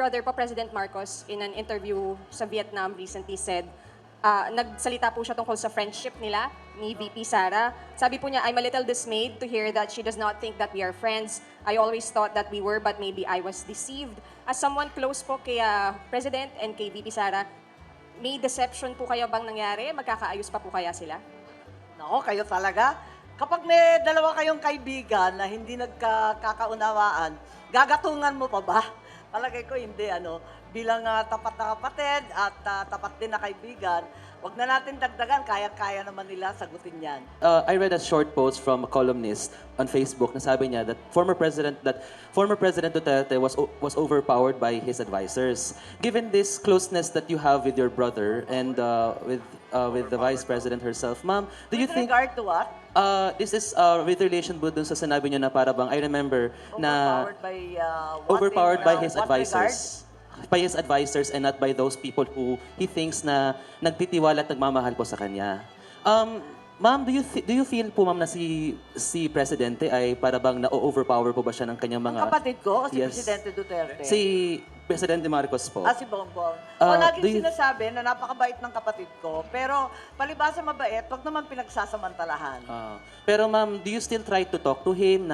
brother po, President Marcos, in an interview sa Vietnam recently said, nagsalita po siya tungkol sa friendship nila ni VP Sara. Sabi po niya, I'm a little dismayed to hear that she does not think that we are friends. I always thought that we were, but maybe I was deceived. As someone close po kay President and kay VP Sara, may deception po kaya bang nangyari? Magkakaayos pa po kaya sila? Nako, kayo talaga. Kapag may dalawa kayong kaibigan na hindi nagkakaunawaan, gagatungan mo pa ba? Palagay ko hindi, ano. Bilang tapat na kapatid at tapat din na kaibigan, wag na natin dagdagan, kaya-kaya naman nila sagutin yan. I read a short post from a columnist on Facebook na sabi niya that former President Duterte was overpowered by his advisors. Given this closeness that you have with your brother and with the Vice President herself, ma'am, do you With think regard to what? this is with relation po dun sa sinabi niyo na para bang I remember na Overpowered by what? overpowered by his What advisors. By his advisors and not by those people who he thinks na nagtitiwala at nagmamahal po sa kanya. Ma'am, do you feel po ma'am na si Presidente ay para bang na-overpower po ba siya ng kanyang Ang mga... kapatid ko, si Yes. Presidente Duterte. Si Presidente Marcos po. Si Bongbong. Ah, Laging do you- sinasabi na napakabait ng kapatid ko. Pero palibasa mabait, wag naman pinagsasamantalahan. Pero ma'am, do you still try to talk to him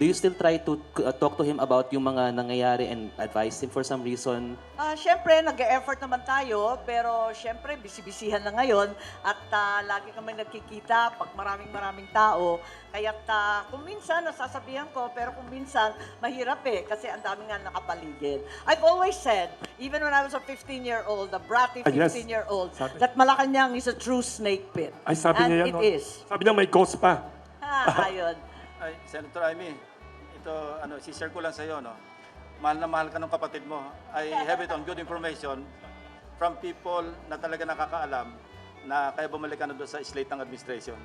do you still try to talk to him about yung mga nangyayari and advise him for some reason? Siyempre, nag-e-effort naman tayo, pero siyempre, bisi-bisihan na ngayon at lagi kami nagkikita pag maraming tao. Kaya't kung minsan, nasasabihan ko, pero kung minsan, mahirap kasi ang dami nga nakapaligid. I've always said, even when I was a 15-year-old, a bratty Yes. 15-year-old, Sabi- that Malacanang is a true snake pit. Ay, sabi And niya yan. it no? is. Sabi niya may ghost pa. Ayun. Ay, Senator Amy, ito, si-share ko lang sa'yo, no? Mahal na mahal ka ng kapatid mo. I have it on good information from people na talaga nakakaalam na kaya bumalik ka na doon sa slate ng administration.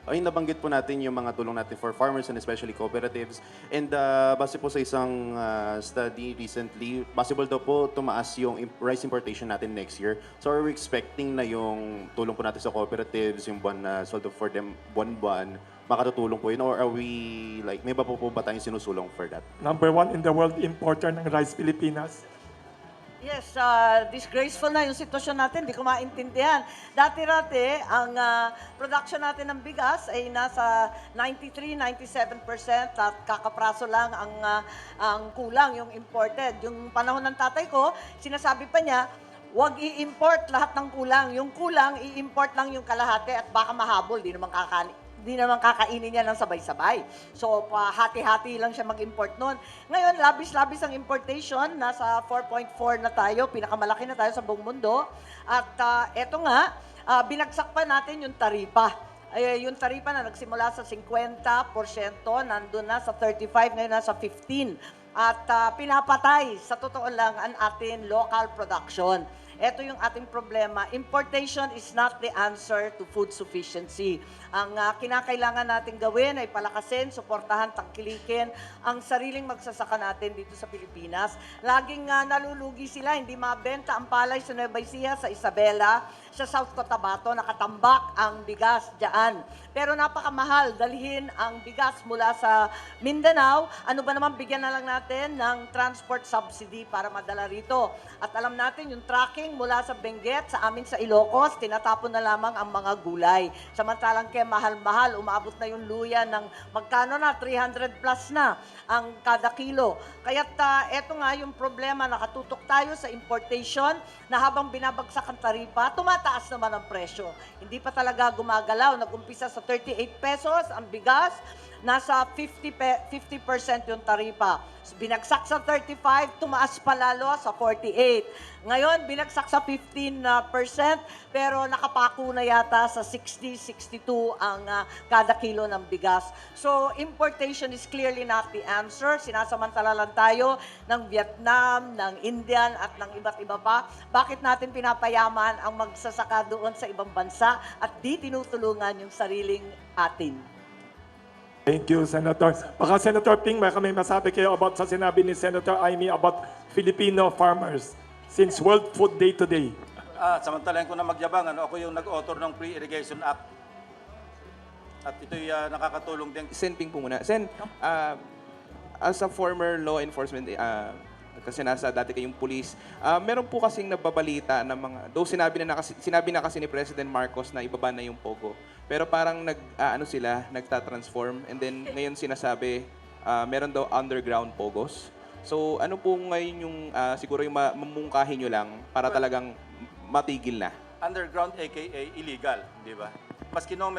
Ay, nabanggit po natin yung mga tulong natin for farmers and especially cooperatives. And base po sa isang study recently, possible daw po tumaas yung rice importation natin next year. So are we expecting na yung tulong po natin sa cooperatives, yung buwan na sweldo for them, buwan-buwan, makatutulong po yun? Or are we, like, may ba po ba tayong sinusulong for that? Number 1 in the world importer ng rice Pilipinas. Yes, disgraceful na yung sitwasyon natin, di ko maintindihan. Dati-dati, ang production natin ng bigas ay nasa 93-97% at kakapraso lang ang kulang, yung imported. Yung panahon ng tatay ko, sinasabi pa niya, huwag i-import lahat ng kulang. Yung kulang, i-import lang yung kalahati at baka mahabol, di naman kakainin niya ng sabay-sabay. So, hati-hati lang siya mag-import noon. Ngayon, labis-labis ang importation. Nasa 4.4 na tayo. Pinakamalaki na tayo sa buong mundo. At eto nga, binagsak pa natin yung taripa. Yung taripa na nagsimula sa 50%, nandun na sa 35%, ngayon nasa 15%. At pinapatay, sa totoo lang, ang ating local production. Ito yung ating problema. Importation is not the answer to food sufficiency. Ang kinakailangan natin gawin ay palakasin, suportahan, tangkilikin ang sariling magsasaka natin dito sa Pilipinas. Laging nalulugi sila, hindi mabenta ang palay sa Nueva Ecija, sa Isabela, sa South Cotabato, nakatambak ang bigas dyan. Pero napakamahal, dalhin ang bigas mula sa Mindanao. Ano ba naman, bigyan na lang natin ng transport subsidy para madala rito. At alam natin, yung tracking mula sa Benguet, sa amin sa Ilocos, tinatapon na lamang ang mga gulay. Samantalang kaya mahal-mahal, umaabot na yung luya ng magkano na, 300 plus na ang kada kilo. Kaya't eto nga yung problema, nakatutok tayo sa importation na habang binabagsak ang taripa, tumataas naman ang presyo. Hindi pa talaga gumagalaw. Nag-umpisa sa 38 pesos ang bigas, nasa 50% yung taripa. Binagsak sa 35, tumaas pa lalo sa 48. Ngayon, binagsak sa 15%, pero nakapako na yata sa 60-62 ang kada kilo ng bigas. So, importation is clearly not the answer. Sinasamantala lang tayo ng Vietnam, ng Indian, at ng iba't iba pa. Bakit natin pinapayaman ang magsasaka doon sa ibang bansa at di tinutulungan yung sariling atin? Thank you, Senator. Baka Senator Ping, may masabi kayo about sa sinabi ni Senator Amy about Filipino farmers since World Food Day today. Samantalahin ko na magyabang, ako yung nag-author ng Pre-Irrigation Act. At ito'y nakakatulong din. Sen Ping po muna. Sen, as a former law enforcement, kasi nasa dati kayong police, meron po kasing nababalita ng mga, though sinabi na kasi ni President Marcos na ibaba na yung Pogo, pero parang nagtatransform, and then ngayon sinasabi, meron daw underground Pogos. So ano po ngayon yung siguro yung mamungkahin nyo lang para talagang matigil na? Underground aka illegal, di ba? Maski nung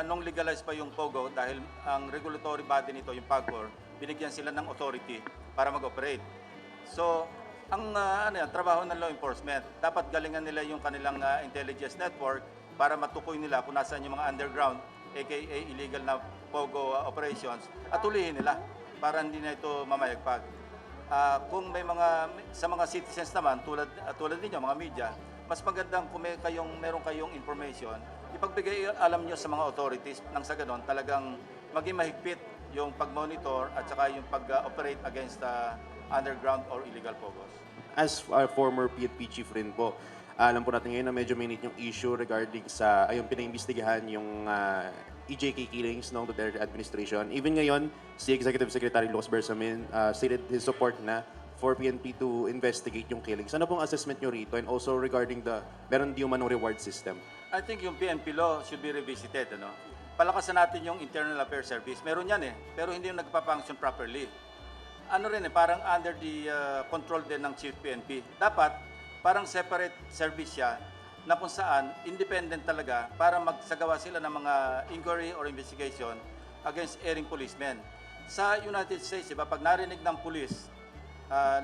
nung legalize pa yung POGO dahil ang regulatory body nito, yung PAGCOR, binigyan sila ng authority para mag-operate. So, ang trabaho ng law enforcement, dapat galingan nila yung kanilang intelligence network para matukoy nila kung nasaan yung mga underground, aka illegal na POGO operations, at tulihin nila para hindi na ito mamayagpag. Kung sa mga citizens naman, tulad ninyo, mga media, mas magandang kung meron kayong information, ipagbigay alam nyo sa mga authorities nang sa ganon talagang maging mahigpit yung pag-monitor at saka yung pag-operate against underground or illegal POGOs. As a former PNP chief rin po, alam po natin ngayon na medyo mainit yung issue regarding sa pinaimbestigahan yung EJK killings ng Duterte administration. Even ngayon, si Executive Secretary Lucas Bersamin stated his support na for PNP to investigate yung killings. Ano pong assessment nyo rito? And also regarding meron di manong reward system? I think yung PNP law should be revisited. Palakasan natin yung Internal Affairs Service. Meron yan pero hindi yung nagpa-function properly. Parang under the control din ng Chief PNP. Dapat, parang separate service siya na kung saan independent talaga para magsagawa sila ng mga inquiry or investigation against erring policemen. Sa United States, diba, pag narinig ng police,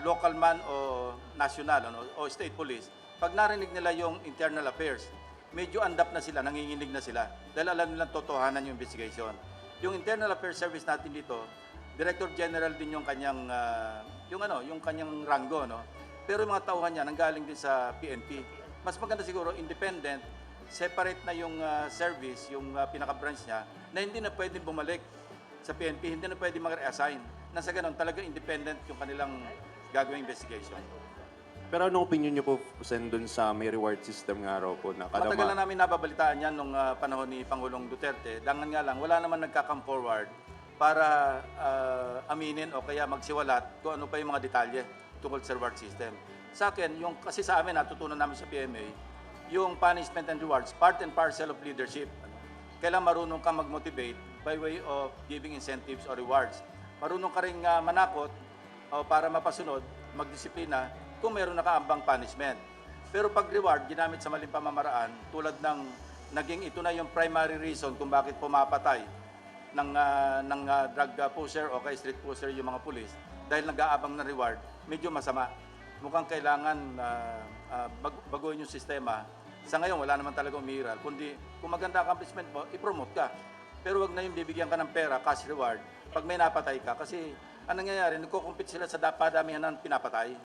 local man o national o state police, pag narinig nila yung internal affairs, medyo andap na sila, nanginginig na sila dahil alam nilang totohanan yung investigation. Yung Internal Affairs Service natin dito, Director General din yung kanyang yung kanyang ranggo, Pero yung mga tauhan niya nanggaling din sa PNP. Mas maganda siguro independent, separate na yung service, yung pinaka-branch niya na hindi na pwedeng bumalik sa PNP, hindi na pwedeng mag-reassign. Nasa ganun, talaga independent yung kanilang gagawing investigation. Pero anong opinion nyo po, Sen, dun sa may reward system nga raw po na Matagal na namin nababalitaan yan nung panahon ni Pangulong Duterte. Dangan nga lang, wala naman nagka-come forward para aminin o kaya magsiwalat kung ano pa yung mga detalye tungkol sa reward system. Sa akin, kasi sa amin, natutunan namin sa PMA, yung punishment and rewards, part and parcel of leadership. Kailan marunong ka mag-motivate by way of giving incentives or rewards. Marunong ka rin manakot o para mapasunod, magdisiplina kung meron nakaambang punishment. Pero pag reward, ginamit sa maling pamamaraan, tulad ng naging ito na yung primary reason kung bakit pumapatay ng drug pusher o kay street pusher yung mga pulis dahil nag-aabang ng reward, medyo masama. Mukhang kailangan baguhin yung sistema. Sa ngayon, wala naman talaga umiiral. Kundi, kung maganda accomplishment mo, i-promote ka. Pero wag na yung bibigyan ka ng pera, cash reward, pag may napatay ka. Kasi, anong nangyayari, nagko-compete sila sa padamihan ng pinapatay.